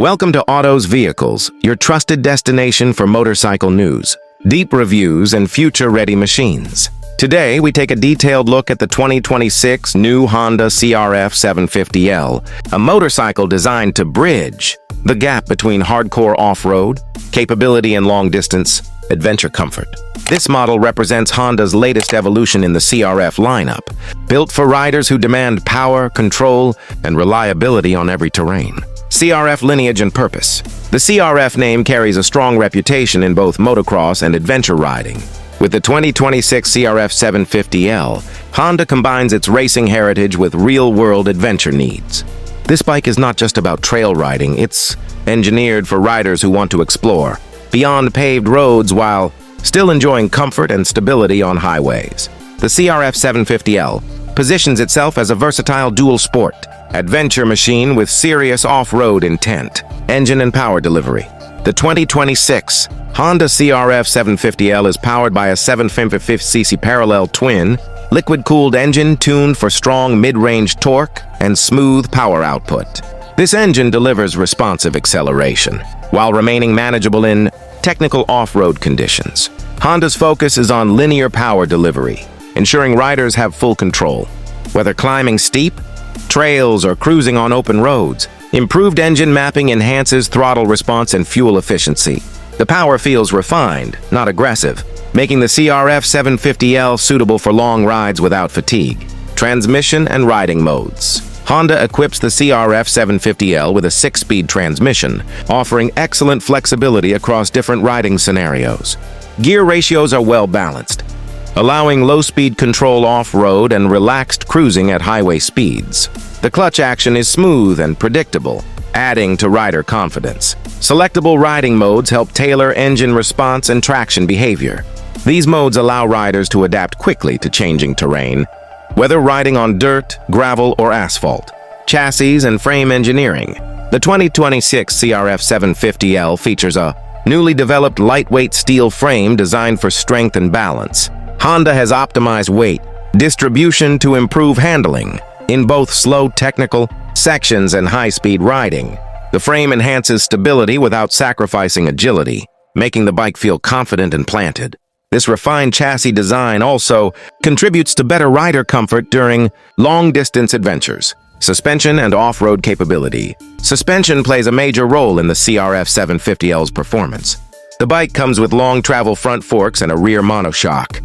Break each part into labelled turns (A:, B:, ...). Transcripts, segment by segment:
A: Welcome to Autos Vehicles, your trusted destination for motorcycle news, deep reviews, and future-ready machines. Today, we take a detailed look at the 2026 new Hunda CRF 750L, a motorcycle designed to bridge the gap between hardcore off-road, capability and long-distance, adventure comfort. This model represents Honda's latest evolution in the CRF lineup, built for riders who demand power, control, and reliability on every terrain. CRF lineage and purpose. The CRF name carries a strong reputation in both motocross and adventure riding. With the 2026 CRF 750L, Honda combines its racing heritage with real-world adventure needs. This bike is not just about trail riding, it's engineered for riders who want to explore beyond paved roads while still enjoying comfort and stability on highways. The CRF 750L positions itself as a versatile dual-sport adventure machine with serious off-road intent, engine and power delivery. The 2026 Honda CRF 750L is powered by a 750cc parallel twin, liquid-cooled engine tuned for strong mid-range torque and smooth power output. This engine delivers responsive acceleration, while remaining manageable in technical off-road conditions. Honda's focus is on linear power delivery, ensuring riders have full control. Whether climbing steep trails or cruising on open roads, improved engine mapping enhances throttle response and fuel efficiency. The power feels refined, not aggressive, making the CRF 750L suitable for long rides without fatigue. Transmission and riding modes. Honda equips the CRF 750L with a 6-speed transmission, offering excellent flexibility across different riding scenarios. Gear ratios are well balanced, allowing low-speed control off-road and relaxed cruising at highway speeds. The clutch action is smooth and predictable, adding to rider confidence. Selectable riding modes help tailor engine response and traction behavior. These modes allow riders to adapt quickly to changing terrain, whether riding on dirt, gravel, or asphalt. Chassis and frame engineering. The 2026 CRF 750L features a newly developed lightweight steel frame designed for strength and balance. Honda has optimized weight distribution to improve handling in both slow technical sections and high-speed riding. The frame enhances stability without sacrificing agility, making the bike feel confident and planted. This refined chassis design also contributes to better rider comfort during long-distance adventures. Suspension and off-road capability. Suspension plays a major role in the CRF 750L's performance. The bike comes with long travel front forks and a rear monoshock,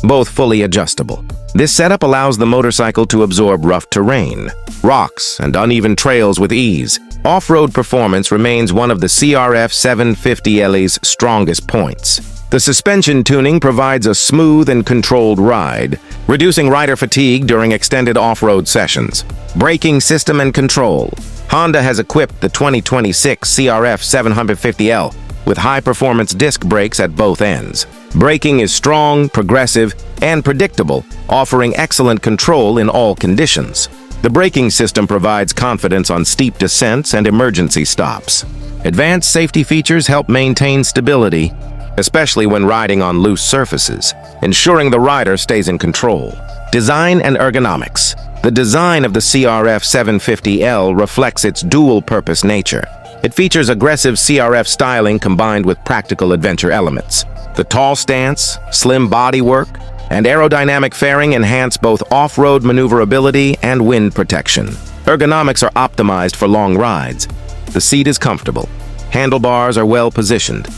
A: both fully adjustable. This setup allows the motorcycle to absorb rough terrain, rocks, and uneven trails with ease. Off-road performance remains one of the CRF 750L's strongest points. The suspension tuning provides a smooth and controlled ride, reducing rider fatigue during extended off-road sessions. Braking system and control. Honda has equipped the 2026 CRF 750L with high-performance disc brakes at both ends. Braking is strong, progressive, and predictable, offering excellent control in all conditions. The braking system provides confidence on steep descents and emergency stops. Advanced safety features help maintain stability, especially when riding on loose surfaces, ensuring the rider stays in control. Design and ergonomics. The design of the CRF 750L reflects its dual-purpose nature. It features aggressive CRF styling combined with practical adventure elements. The tall stance, slim bodywork, and aerodynamic fairing enhance both off-road maneuverability and wind protection. Ergonomics are optimized for long rides. The seat is comfortable, handlebars are well positioned,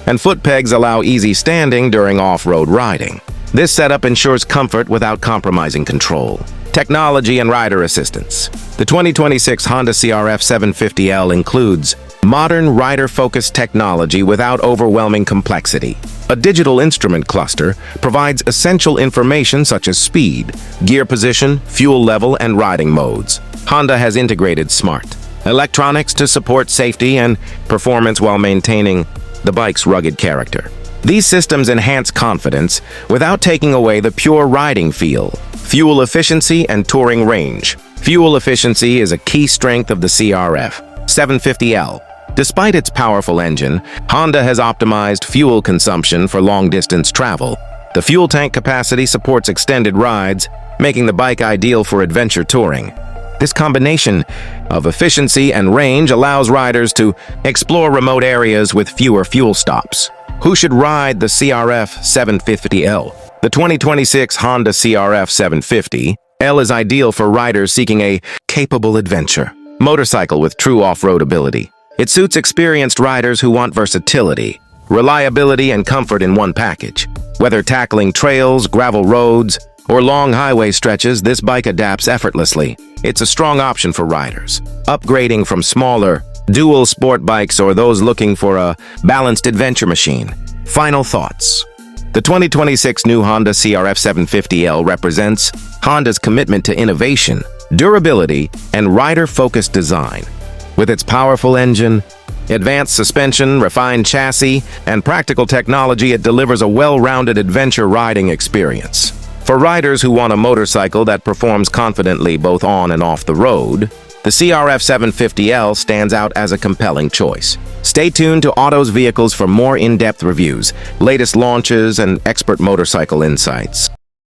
A: and foot pegs allow easy standing during off-road riding. This setup ensures comfort without compromising control. Technology and rider assistance. The 2026 Honda CRF 750L includes modern rider-focused technology without overwhelming complexity. A digital instrument cluster provides essential information such as speed, gear position, fuel level, and riding modes. Honda has integrated smart electronics to support safety and performance while maintaining the bike's rugged character. These systems enhance confidence without taking away the pure riding feel. Fuel efficiency and touring range. Fuel efficiency is a key strength of the CRF 750L. Despite its powerful engine, Honda has optimized fuel consumption for long-distance travel. The fuel tank capacity supports extended rides, making the bike ideal for adventure touring. This combination of efficiency and range allows riders to explore remote areas with fewer fuel stops. Who should ride the CRF 750L? The 2026 Honda CRF 750L is ideal for riders seeking a capable adventure motorcycle with true off-road ability. It suits experienced riders who want versatility, reliability, and comfort in one package. Whether tackling trails, gravel roads, or long highway stretches, this bike adapts effortlessly. It's a strong option for riders upgrading from smaller, dual sport bikes or those looking for a balanced adventure machine. Final thoughts. The 2026 new Honda CRF 750L represents Honda's commitment to innovation, durability, and rider-focused design. With its powerful engine, advanced suspension, refined chassis, and practical technology, it delivers a well-rounded adventure riding experience. For riders who want a motorcycle that performs confidently both on and off the road, the CRF 750L stands out as a compelling choice. Stay tuned to Autos Vehicles for more in-depth reviews, latest launches, and expert motorcycle insights.